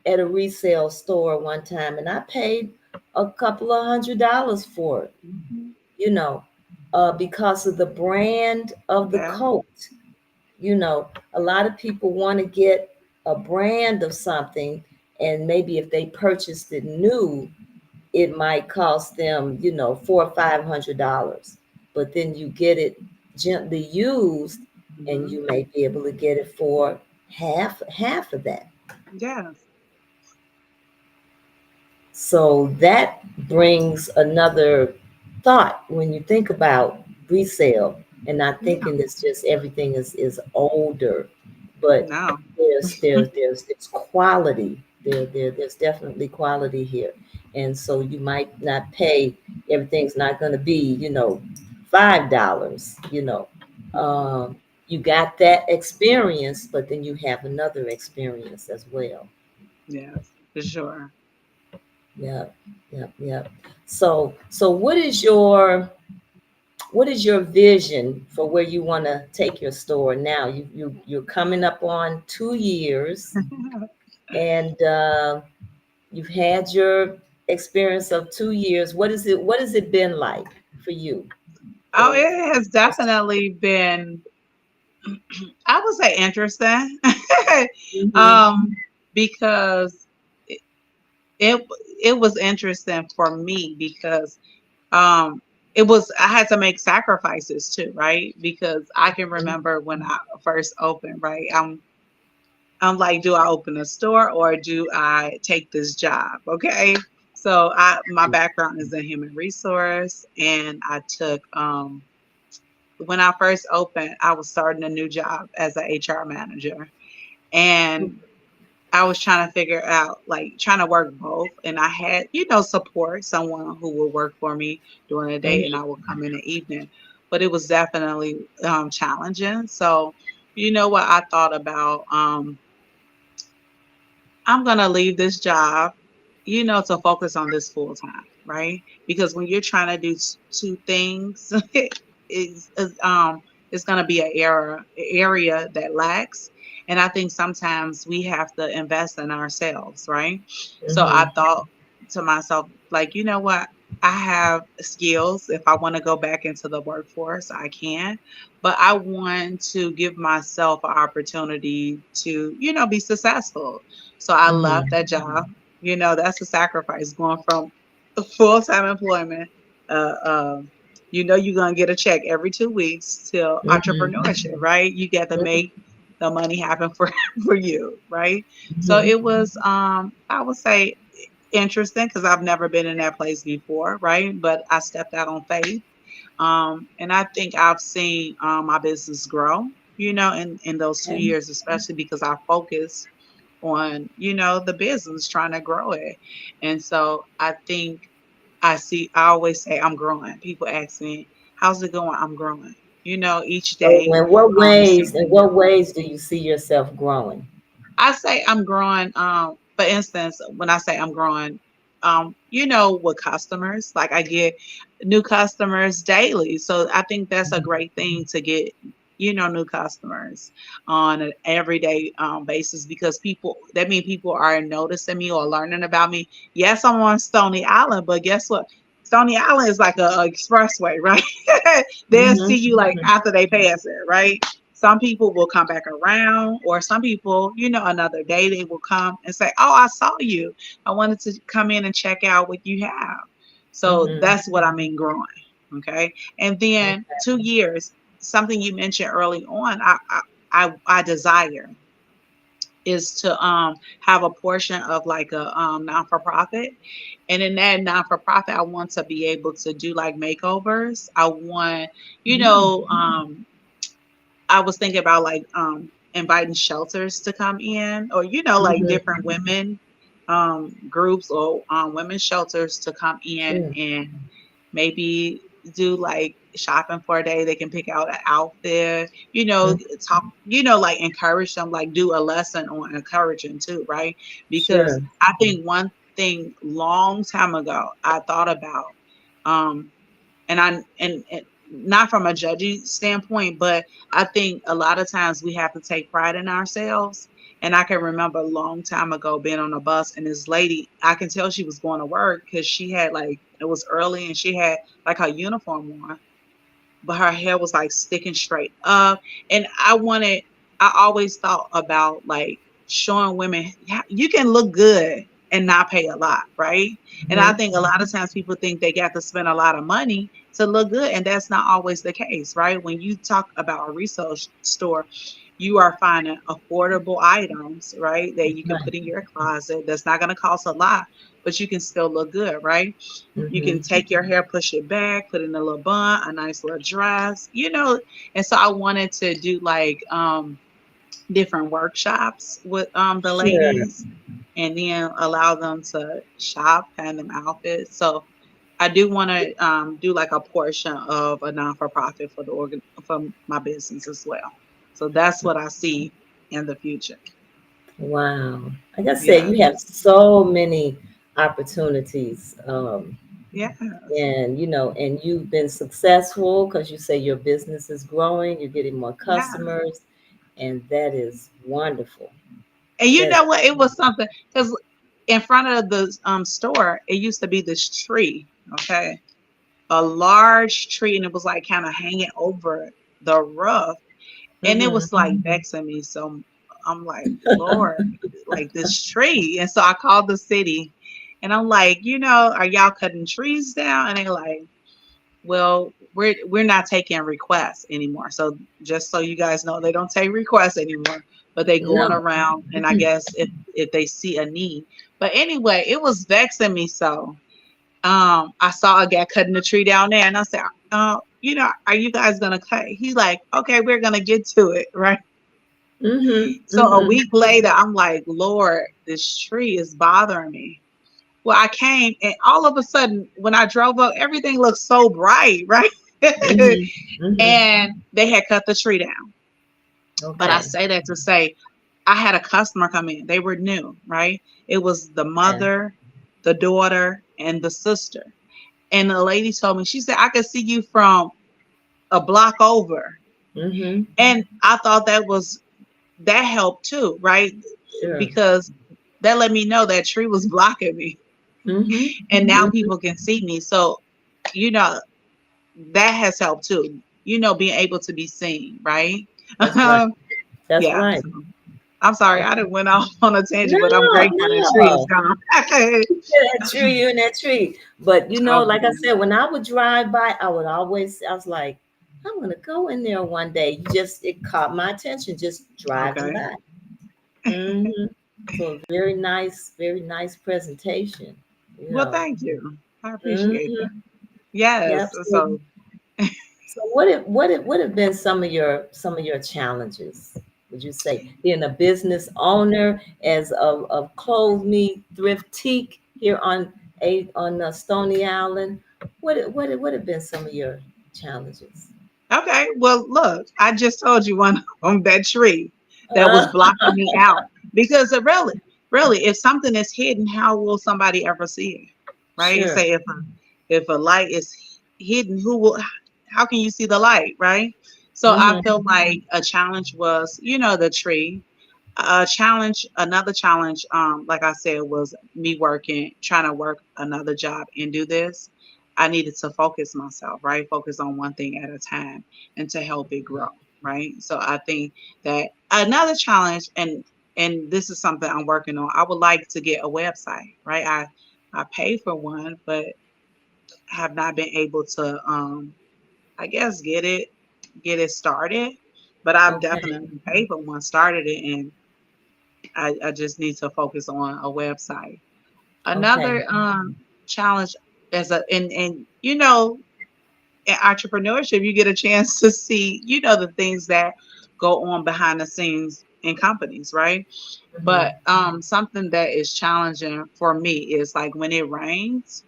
at a resale store one time and I paid a couple of $100 for it, Mhm. you know, because of the brand of the Yeah. coat. A lot of people want to get a brand of something, and maybe if they purchased it new, it might cost them, $400 or $500. But then you get it gently used, and Mhm. you may be able to get it for half of that. Yes. So that brings another thought when you think about resale, and not Yeah. thinking it's just everything is older, but No. there's quality. There's definitely quality here. And so you might not pay, everything's not going to be, $5, you got that experience, but then you have another experience as well. Yes. For sure. Yep, yep, yep. So what is your vision for where you want to take your store now? You're coming up on 2 years, and you've had your experience of 2 years. What has it been like for you? Oh, The it has definitely been, I would say, interesting. Mhm. um, because it it was interesting for me because um I had to make sacrifices too, right? Because I can remember when I first opened, right? I'm like, do I open a store or do I take this job? Okay. So my background is in human resource, and I took when I first opened, I was starting a new job as an HR manager, and I was trying to figure out, like, trying to work both. And I had, support, someone who will work for me during the day and I will come in the evening. But it was definitely challenging. So, you know what I thought about? I'm going to leave this job, to focus on this full time, right? Because when you're trying to do two things, is it's going to be area that lacks. And I think sometimes we have to invest in ourselves, right? So I Mm-hmm. thought to myself, like, you know what? I have skills. If I want to go back into the workforce, I can. But I want to give myself an opportunity to, be successful. So I love Mm-hmm. that job. That's a sacrifice going from full time employment. Uh, um, you're gonna get a check every 2 weeks till Mm-hmm. entrepreneurship, right? You get to make the money happen for for you, right? So Mm-hmm. it was, I would say, interesting because I've never been in that place before, right? But I stepped out on faith, and I think I've seen my business grow. In those two Okay. years, especially because I focused on, the business, trying to grow it. And so I think I always say I'm growing. People ask me, how's it going? I'm growing. Each So, day, is in something what new. ways do you see yourself growing? I say I'm growing. For instance, when I say I'm growing, with customers, like I get new customers daily. So I think that's a great thing to get, new customers on an everyday basis, because that means people are noticing me or learning about me. Yes, I'm on Stony Island, but guess what? Stony Island is like a expressway, right? They'll see you like Mm-hmm. after they pass it, right? Some people will come back around, or some people, another day they will come and say, "Oh, I saw you. I wanted to come in and check out what you have." So Mm-hmm. that's what I mean growing. Okay. And then 2 years, something you mentioned early on, I desire is to have a portion of like a non for profit. And in that non for profit, I want to be able to do like makeovers. I want, you know, um, I was thinking about like inviting shelters to come in, or like Mm-hmm. different women groups, or women's shelters to come in Sure. and maybe do like shopping for a day. They can pick out an outfit, talk, like encourage them, like do a lesson on encouraging too, right? Because Sure. I think one thing long time ago I thought about, um, and not from a judgy standpoint, but I think a lot of times we have to take pride in ourselves. And I can remember a long time ago being on a bus, and this lady, I can tell she was going to work because she had like, it was early and she had like her uniform on, but her hair was like sticking straight up. And I always thought about like showing women, yeah, you can look good and not pay a lot, right? And I Mm-hmm. think a lot of times people think they got to spend a lot of money to look good, and that's not always the case, right? When you talk about a resale store, you are finding affordable items, right? That you can Right. put in your closet. That's not going to cost a lot, but you can still look good, right? You can Mm-hmm. take your hair, push it back, put in a little bun, a nice little dress, And so I wanted to do like different workshops with the Sure. ladies, and then allow them to shop, find them outfits. So I do want to do like a portion of a non for profit for for my business as well. So that's what I see in the future. Wow. Like I said, Yeah. you have so many opportunities. Yeah. And and you've been successful because you say your business is growing, you're getting more Yeah. customers, and that is wonderful. And you That know what? It was something because in front of the store, it used to be this tree, okay, a large tree, and it was like kind of hanging over the roof, and it mm-hmm. was like vexing me. So I'm like, Lord, like this tree, and so I called the city, and I'm like, are y'all cutting trees down? And they're like, well, we're not taking requests anymore. So just so you guys know, they don't take requests anymore. but they No. going around, and I guess if they see a need. But anyway, it was vexing me so. I saw a guy cutting the tree down there, and I said, are you guys gonna cut? He's like, okay, we're gonna get to it, right? Mm-hmm. So a Mm-hmm. week later, I'm like, Lord, this tree is bothering me. Well, I came, and all of a sudden, when I drove up, everything looked so bright, right? Mm-hmm. Mm-hmm. And they had cut the tree down. But I Okay. say that to say, I had a customer come in. They were new, right? It was the Yeah. mother, the daughter, and the sister. And the lady told me, she said, I could see you from a block over. Mm-hmm. And I thought that helped too, right? Sure. Because that let me know that tree was blocking me. Mm-hmm. And now Mm-hmm. people can see me. So, you know, that has helped too. Being able to be seen, right? That's right. That's Yeah. right. So, I'm sorry, I didn't went off on a tangent, but I'm No, grateful that tree is no. gone. That tree, you in that tree. But like I Okay. said, when I would drive by, I was like, I'm gonna go in there one day. It caught my attention just driving Okay. by. Hmm. So very nice presentation. You Well, know. thank you. I appreciate Hmm. that. Yes. Yep. So, So, what have been some of your challenges? Would you say being a business owner as of Clothe Me Thriftique here on Stony Island? What have been some of your challenges? okay. Well, look, I just told you one on that tree that was Uh, blocking me out because really, if something is hidden, how will somebody ever see it? Right? sure. Say if a light is hidden, how can you see the light? Right? So I Mm-hmm. feel like a challenge was, the tree. Another challenge, like I said, was me trying to work another job and do this. I needed to focus myself, right? Focus on one thing at a time and to help it grow, right? So I think that another challenge, and this is something I'm working on. I would like to get a website, right? I pay for one, but have not been able to, I guess, get it started. But I've Okay. definitely paid for one, started it, and I just need to focus on a website. Okay. Another challenge as a and in entrepreneurship, you get a chance to see, the things that go on behind the scenes in companies, right? Mm-hmm. But something that is challenging for me is like when it rains,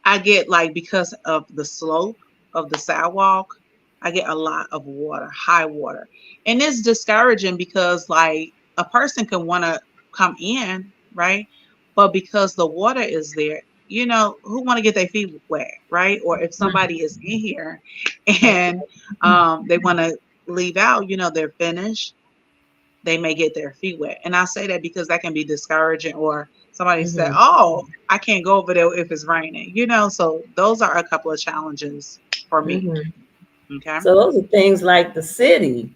I get like because of the slope of the sidewalk, I get a lot of water, high water. And it's discouraging because like a person can want to come in, right? But because the water is there, who want to get their feet wet, right? Or if somebody is in here and Okay. they want to leave out, they're finished, they may get their feet wet. And I say that because that can be discouraging, or somebody said, Mm-hmm. oh, I can't go over there if it's raining, so those are a couple of challenges for me. Mm-hmm. Okay. So those are things like the city,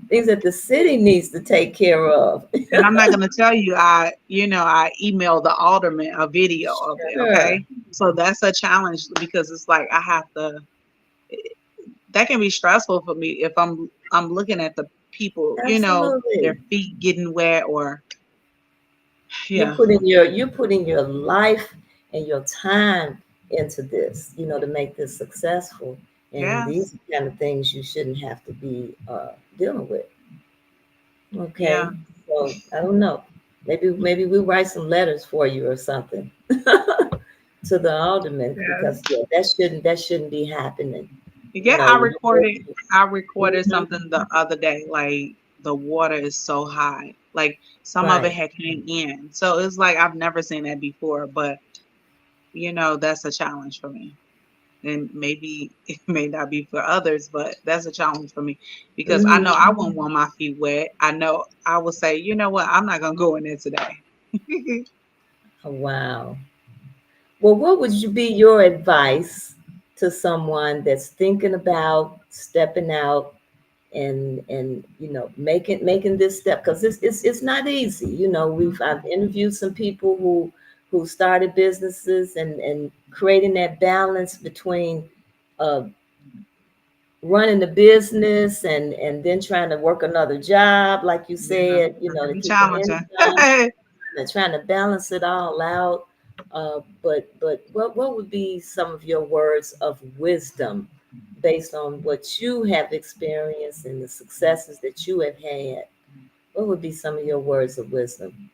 things that the city needs to take care of. And I'm not going to tell you, I emailed the alderman a video of it. Sure. Okay. So that's a challenge because it's like I have to, that can be stressful for me if I'm looking at the people, their Absolutely. feet getting wet or, You yeah. put in your life and your time into this, to make this successful. And Yes. these are kind of things you shouldn't have to be dealing with. Yeah. Okay. So I don't know. Maybe we write some letters for you or something to the alderman because Yes. yeah, that shouldn't be happening. Yeah, When you go. I recorded Mhm. something the other day. Like the water is so high. Like some of it Right. had came in. So it's like I've never seen that before, but that's a challenge for me. And maybe it may not be for others, but that's a challenge for me because I know Hmm. I wouldn't want my feet wet. I know I would say, you know what, I'm not gonna go in there today. Wow. Well, what would be your advice to someone that's thinking about stepping out and making this step? Because it's not easy. I've interviewed some people who started businesses and creating that balance between uh, running the business and then trying to work another job, like you Yeah, said, that can to be keep an challenging. income, and trying to balance it all out. But what would be some of your words of wisdom based on what you have experienced and the successes that you have had? What would be some of your words of wisdom?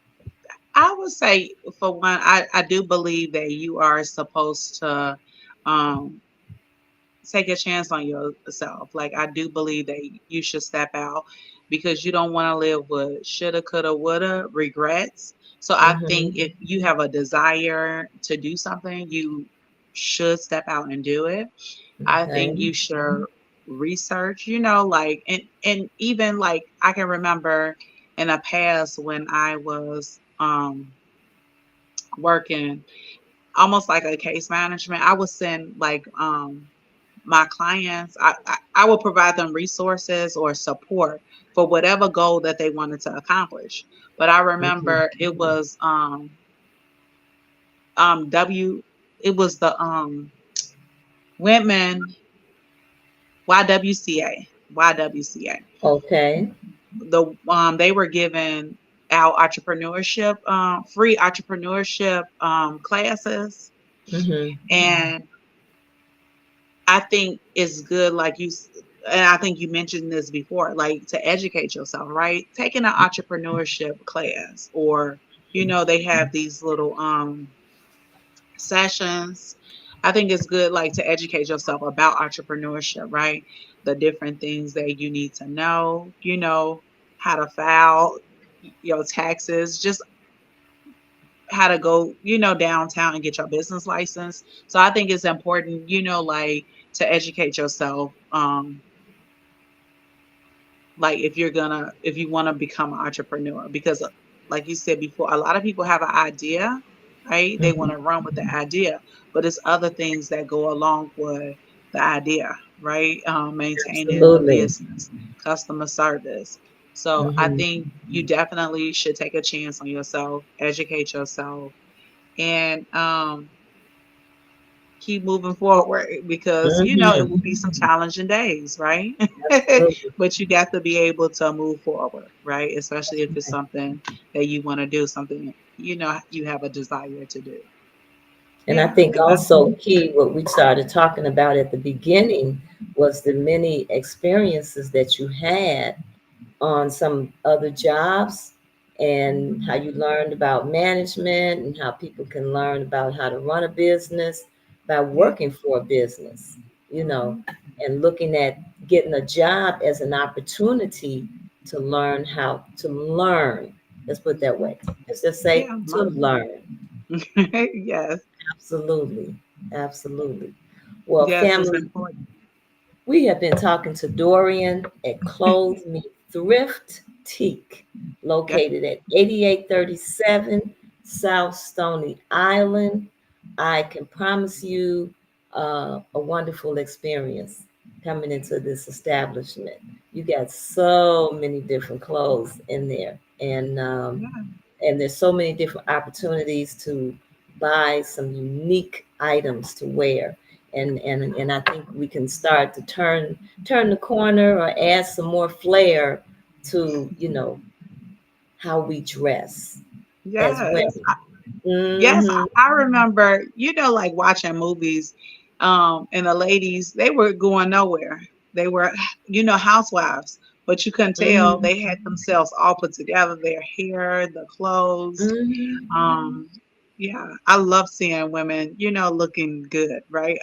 I would say, for one, I do believe that you are supposed to um, take a chance on yourself. Like, I do believe that you should step out because you don't want to live with shoulda, coulda, woulda regrets. So I think Mm-hmm. if you have a desire to do something, you should step out and do it. I think Okay. you should research, like, and even like I can remember in the past when I was working almost like a case management, I would send like my clients, I will provide them resources or support for whatever goal that they wanted to accomplish. But I Mm-hmm. remember it was W it was the women YWCA. Okay. They were given out entrepreneurship free entrepreneurship classes, Mm-hmm. and I think it's good, and I think you mentioned this before, like to educate yourself, right? Taking an entrepreneurship class, or they have these little sessions. I think it's good, like, to educate yourself about entrepreneurship, right? The different things that you need to know, how to file your taxes, just how to go, downtown and get your business license. So I think it's important, like, to educate yourself. Like, if you want to become an entrepreneur, because like you said before, a lot of people have an idea, right? They want Mm-hmm. to run with the idea, but it's other things that go along with the idea, right? Maintaining the Absolutely. business, customer service. So I Mm-hmm. think you definitely should take a chance on yourself, educate yourself, and keep moving forward, because it will Mm-hmm. be some challenging days, right? Absolutely. But you got to be able to move forward, right? Especially That's if it's right. something that you want to do, something you have a desire to do. And I Yeah, think and that's also key, what we started talking about at the beginning was the many experiences that you had on some other jobs and how you learned about management and how people can learn about how to run a business by yeah. working for a business, you know, Hmm. and looking at getting a job as an opportunity to learn how to learn. Let's put it that way. Let's just say Yeah, to learn. yes, Absolutely. Absolutely. Well, yes, it's family, important. we have been talking to Dorian at Clothe Me Thriftique, Yeah, located at 8837 South Stony Island. I can promise you a wonderful experience coming into this establishment. You got so many different clothes in there, yeah, and there's so many different opportunities to buy some unique items to wear, and I think we can start to turn the corner or add some more flair to how we dress as yes. women. Yes, Hmm. I remember, like watching movies, and the ladies, they were going nowhere. They were, housewives, but you couldn't tell. Hmm. They had themselves all put together, their hair, the clothes. Hmm. Um, yeah, I love seeing women, looking good, right?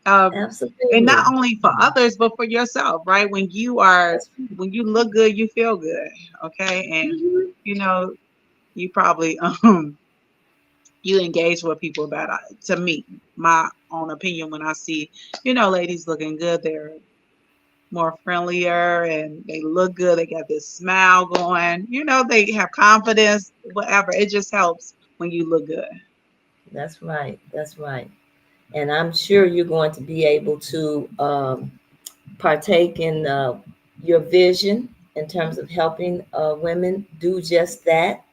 um, and not Absolutely. only for others, but for yourself, right? That's right. When you look good, you feel good, okay? And Hmm. you know, you probably you engage with people about to me, my own opinion, when I see, ladies looking good, they're more friendlier and they look good, they got this smile going, they have confidence, whatever. It just helps when you look good. That's right. That's right. And I'm sure you're going to be able to partake in your vision in terms of helping women do just that.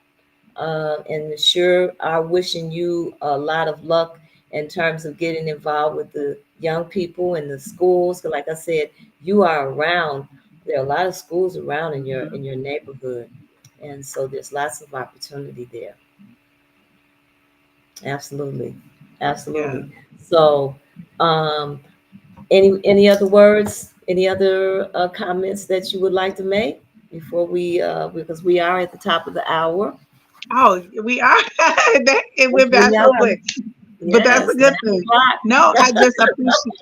And sure are wishing you a lot of luck in terms of getting involved with the young people in the schools. 'Cause like I said, you are around. There are a lot of schools around Mhm. in your neighborhood, and so there's lots of opportunity there. Absolutely, Yeah. absolutely. So, um, any other words? Any other comments that you would like to make before because we are at the top of the hour. Oh, we are. It Yes, went by we so are. quick, but that's a Yes, good 9 thing. No, I just appreciate.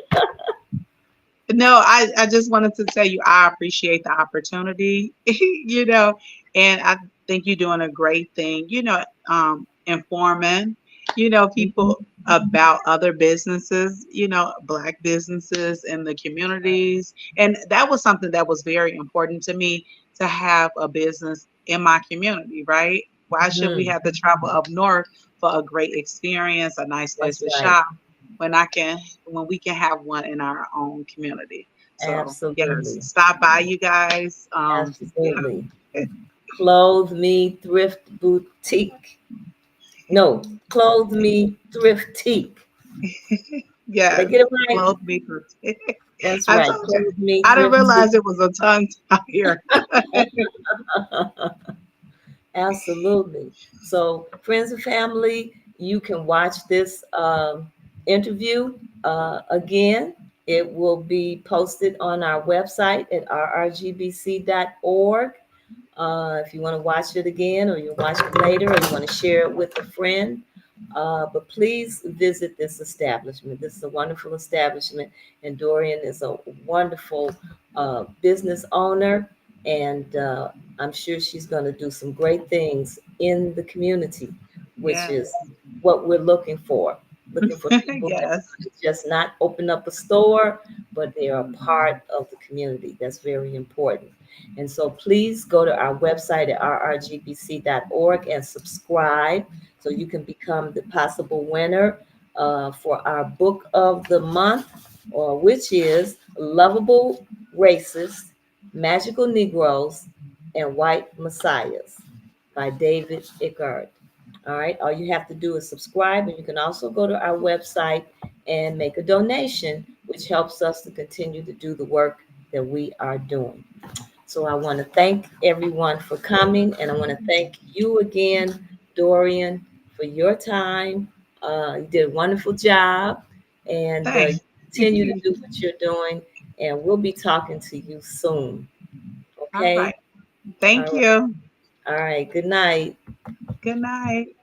No, I just wanted to tell you I appreciate the opportunity, and I think you're doing a great thing, informing, Mhm. people about other businesses, black businesses in the communities. And that was something that was very important to me to have a business in my community, right? Why should we Mhm. have to travel up north for a great experience, a nice place That's to right. shop? when I can when we can have one in our own community. So yes, Absolutely. stop by you guys. Absolutely. Yeah. Clothe Me Thrift Boutique. No, Clothe Me Thriftique. Did I Yes. get it right? Clothe me for That's I right. told you Clothe Me I didn't Thriftique. realize it was a tongue tire. Absolutely. So, friends and family, you can watch this interview again. It will be posted on our website at rrgbc.org. If you want to watch it again, or you watch it later, or you want to share it with a friend, but please visit this establishment. This is a wonderful establishment, and Dorian is a wonderful business owner, and I'm sure she's going to do some great things in the community, which Yes. is what we're looking for. Looking for people that Yes. just not open up a store, but they are a part of the community. That's very important. And so please go to our website at rrgbc.org and subscribe so you can become the possible winner for our book of the month, or which is Lovable Racists, Magical Negroes, and White Messiahs by David Ickard. All right, all you have to do is subscribe, and you can also go to our website and make a donation, which helps us to continue to do the work that we are doing. So I want to thank everyone for coming, and I want to thank you again, Dorian, for your time. You did a wonderful job, and Thanks. continue to do what you're doing. And we'll be talking to you soon. All Okay? right. Thank All right. you. All right. Good night. Good night.